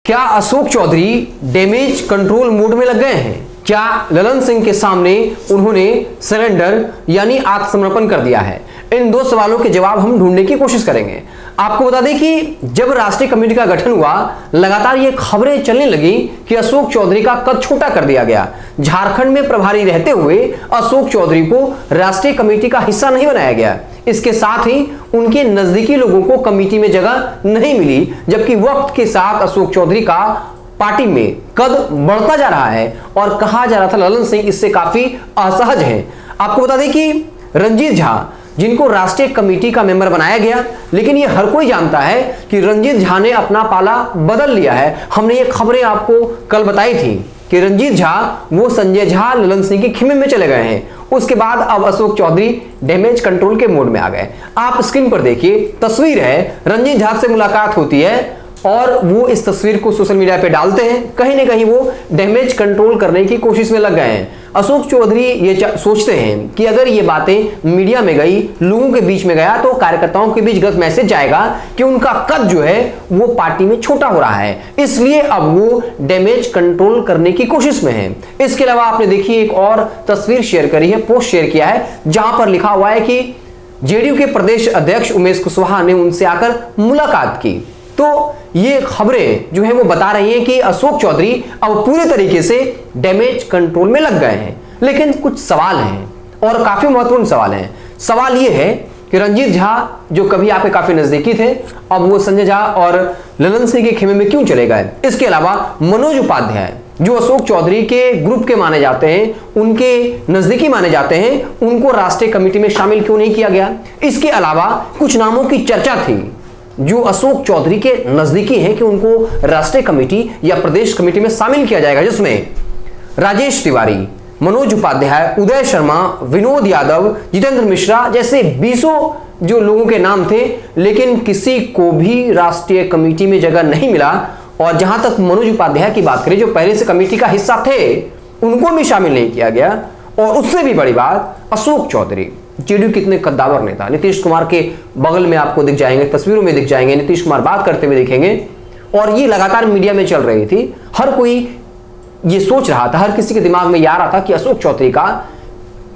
क्या Ashok Chaudhary damage control mode में लग गए हैं? क्या ललन सिंह के सामने उन्होंने सरेंडर यानी आत्मसमर्पण कर दिया है? इन दो सवालों के जवाब हम ढूंढने की कोशिश करेंगे। आपको बता दें कि जब राष्ट्रीय कमेटी का गठन हुआ, लगातार ये खबरें चलने लगी कि अशोक चौधरी का कद छोटा कर दिया गया। झारखंड में प्रभारी रहते हुए अशोक चौधरी को राष्ट्रीय कमेटी का हिस्सा नहीं बनाया गया। इसके साथ ही उनके नजदीकी लोगों को कमेटी में जगह नहीं मिली, जबकि वक्त के साथ अशोक चौधरी का पार्टी में कद बढ़ता जा रहा है और कहा जा रहा था ललन सिंह इससे काफी असहज हैं। आपको बता दें कि रंजीत झा, जिनको राष्ट्रीय कमेटी का मेंबर बनाया गया, लेकिन ये हर कोई जानता है कि रंजीत झा ने अपना पाला बदल लिया है। हमने ये खबरें आपको कल बताई थी कि रंजीत झा वो संजय झा, ललन सिंह के खेमे में चले गए हैं। उसके बाद अब अशोक चौधरी डैमेज कंट्रोल के मोड में आ गए। आप स्क्रीन पर देखिए, तस्वीर है, रंजीत झा से मुलाकात होती है और वो इस तस्वीर को सोशल मीडिया पे डालते हैं। कहीं ना कहीं वो डैमेज कंट्रोल करने की कोशिश में लग गए हैं। अशोक चौधरी ये सोचते हैं कि अगर ये बातें मीडिया में गई, लोगों के बीच में गया, तो कार्यकर्ताओं के बीच गलत मैसेज जाएगा कि उनका कद जो है वो पार्टी में छोटा हो रहा है, इसलिए अब वो डैमेज कंट्रोल करने की कोशिश में है। इसके अलावा आपने देखिए एक और तस्वीर शेयर करी है, पोस्ट शेयर किया है, जहां पर लिखा हुआ है कि जेडीयू के प्रदेश अध्यक्ष उमेश कुशवाहा ने उनसे आकर मुलाकात की। तो ये खबरें जो है वो बता रही हैं कि अशोक चौधरी अब पूरे तरीके से डैमेज कंट्रोल में लग गए हैं। लेकिन कुछ सवाल हैं और काफी महत्वपूर्ण सवाल हैं। सवाल ये है कि रंजीत झा जो कभी आपके काफी नजदीकी थे, अब वो संजय झा और ललन सिंह के खेमे में क्यों चले गए? इसके अलावा मनोज उपाध्याय जो अशोक चौधरी के ग्रुप के माने जाते हैं, उनके नजदीकी माने जाते हैं, उनको राष्ट्रीय कमेटी में शामिल क्यों नहीं किया गया? इसके अलावा कुछ नामों की चर्चा थी जो अशोक चौधरी के नजदीकी हैं कि उनको राष्ट्रीय कमेटी या प्रदेश कमेटी में शामिल किया जाएगा, जिसमें राजेश तिवारी, मनोज उपाध्याय, उदय शर्मा, विनोद यादव, जितेंद्र मिश्रा जैसे 20 जो लोगों के नाम थे, लेकिन किसी को भी राष्ट्रीय कमेटी में जगह नहीं मिला। और जहां तक मनोज उपाध्याय की बात करें, जो पहले से कमेटी का हिस्सा थे, उनको भी शामिल नहीं किया गया। और उससे भी बड़ी बात, अशोक चौधरी जेडीयू कितने कद्दावर नेता, नीतीश कुमार के बगल में आपको दिख जाएंगे, तस्वीरों में दिख जाएंगे, नीतीश कुमार बात करते हुए दिखेंगे। और ये लगातार मीडिया में चल रही थी। हर कोई ये सोच रहा था, हर किसी के दिमाग में ये आ रहा था कि अशोक चौधरी का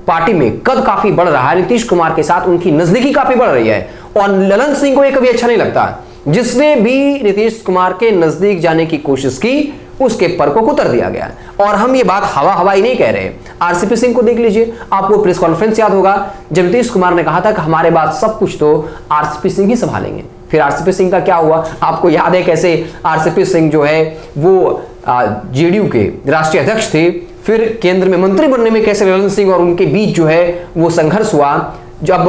पार्टी में कद काफी बढ़ रहा है, नीतीश कुमार के साथ उनकी नजदीकी काफी बढ़ रही है। और ललन सिंह को ये कभी अच्छा नहीं लगता। जिसने भी नीतीश कुमार के नजदीक जाने की कोशिश की, उसके पर को उतर दिया गया। और हम ये बात हवाई नहीं कह रहे। आरसीपी सिंह को देख लीजिए, आपको प्रेस कॉन्फ्रेंस याद होगा जब नीतीश कुमार ने कहा था कि हमारे बाद सब कुछ तो आरसीपी सिंह ही संभालेंगे। फिर आरसीपी सिंह का क्या हुआ? आपको याद है कैसे आरसीपी सिंह जो है वो जेडीयू के राष्ट्रीय अध्यक्ष थे, फिर केंद्र में मंत्री बनने में कैसे ललन सिंह और उनके बीच जो है वो संघर्ष हुआ। जब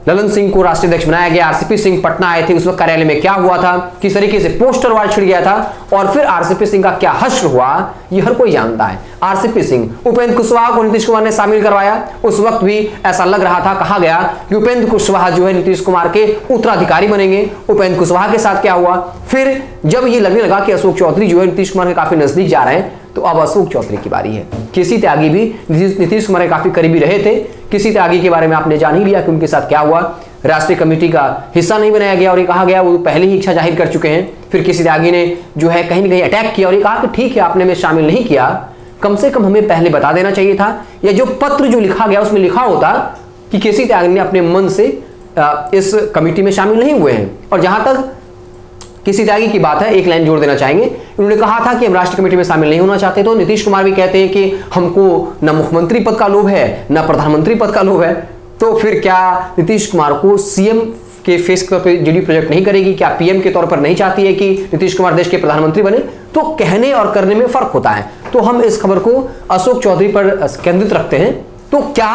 ललन सिंह को राष्ट्रीय अध्यक्ष बनाया गया, आरसीपी सिंह पटना आए थे, उस वक्त कार्यालय में क्या हुआ था, किस तरीके से पोस्टर वार छिड़ गया था, और फिर आरसीपी सिंह का क्या हश्र हुआ, ये हर कोई जानता है। आरसीपी सिंह, उपेंद्र कुशवाहा को नीतीश कुमार ने शामिल करवाया। उस वक्त भी ऐसा लग रहा था, कहा गया कि उपेंद्र कुशवाहा जो है नीतीश कुमार के उत्तराधिकारी बनेंगे। उपेंद्र कुशवाहा के साथ क्या हुआ? फिर जब ये लगने लगा कि अशोक चौधरी जो है नीतीश कुमार के काफी नजदीक जा रहे हैं, तो अब अशोक चौधरी की बारी है। केसी त्यागी भी नीतीश कुमार के काफी करीबी रहे थे। केसी त्यागी के बारे में आपने जान ही लिया कि उनके साथ क्या हुआ। राष्ट्रीय कमेटी का हिस्सा नहीं बनाया गया और ये कहा गया वो पहले ही इच्छा जाहिर कर चुके हैं। फिर केसी त्यागी ने जो है कहीं ना कहीं अटैक किया और ये कहा कि ठीक है, आपने में शामिल नहीं किया, कम से कम हमें पहले बता देना चाहिए था, या जो पत्र जो लिखा गया उसमें लिखा होता कि केसी त्यागी ने अपने मन से इस कमेटी में शामिल नहीं हुए हैं। और जहां तक किसी त्यागी की बात है, एक लाइन जोड़ देना चाहेंगे। उन्होंने कहा था कि हम राष्ट्रीय कमेटी में शामिल नहीं होना चाहते। तो नीतीश कुमार भी कहते हैं कि हमको न मुख्यमंत्री पद का लोभ है, न प्रधानमंत्री पद का लोभ है। तो फिर क्या नीतीश कुमार को सीएम के फेस के तौर पर जेडीयू प्रोजेक्ट नहीं करेगी? क्या पीएम के तौर पर नहीं चाहती है कि नीतीश कुमार देश के प्रधानमंत्री बने? तो कहने और करने में फर्क होता है। तो हम इस खबर को अशोक चौधरी पर केंद्रित रखते हैं। तो क्या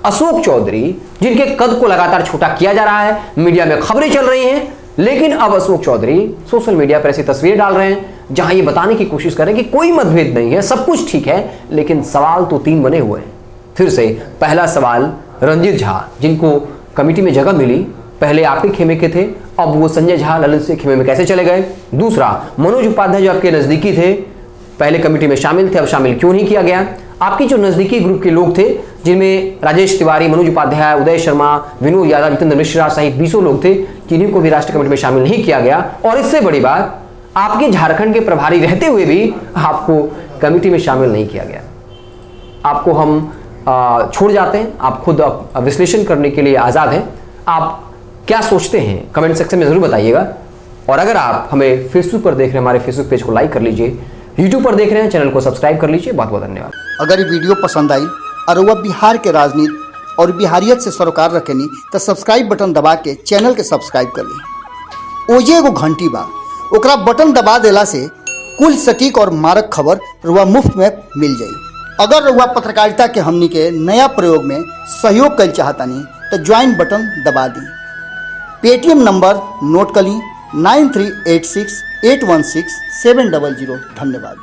अशोक चौधरी, जिनके कद को लगातार छोटा किया जा रहा है, मीडिया में खबरें चल रही हैं, लेकिन अब अशोक चौधरी सोशल मीडिया पर ऐसी तस्वीरें डाल रहे हैं जहां ये बताने की कोशिश कर रहे हैं कि कोई मतभेद नहीं है, सब कुछ ठीक है, लेकिन सवाल तो 3 बने हुए हैं। फिर से पहला सवाल, रंजीत झा जिनको कमेटी में जगह मिली, पहले आपके खेमे के थे, अब वो संजय झा, ललन सिंह खेमे में कैसे चले गए? दूसरा, मनोज उपाध्याय जो आपके नजदीकी थे, पहले कमेटी में शामिल थे, अब शामिल क्यों नहीं किया गया? आपकी जो नजदीकी ग्रुप के लोग थे, जिनमें राजेश तिवारी, मनोज उपाध्याय, उदय शर्मा, विनोद यादव, जितेंद्र मिश्रा सहित 20 लोग थे, जिन्हीं को भी राष्ट्रीय कमेटी में शामिल नहीं किया गया। और इससे बड़ी बात, आपके झारखंड के प्रभारी रहते हुए भी आपको कमेटी में शामिल नहीं किया गया। आपको हम छोड़ जाते हैं, आप खुद विश्लेषण करने के लिए आज़ाद हैं। आप क्या सोचते हैं कमेंट सेक्शन में ज़रूर बताइएगा। और अगर आप हमें फेसबुक पर देख रहे हैं, हमारे फेसबुक पेज को लाइक कर लीजिए, यूट्यूब पर देख रहे हैं चैनल को सब्सक्राइब कर लीजिए। बहुत बहुत धन्यवाद। अगर ये वीडियो पसंद आई और वह बिहार के राजनीति और बिहारियत से सरोकार रखेनी तो सब्सक्राइब बटन दबा के चैनल के सब्सक्राइब कर ली। ओजे एगो घंटी बा, ओकरा बटन दबा देला से कुल सटीक और मारक खबर रुआ मुफ्त में मिल जाई। अगर रुआ पत्रकारिता के हमनी के नया प्रयोग में सहयोग कर चाहतानी तो ज्वाइन बटन दबा दी। पेटीएम नंबर नोट कर ली 9386816700। धन्यवाद।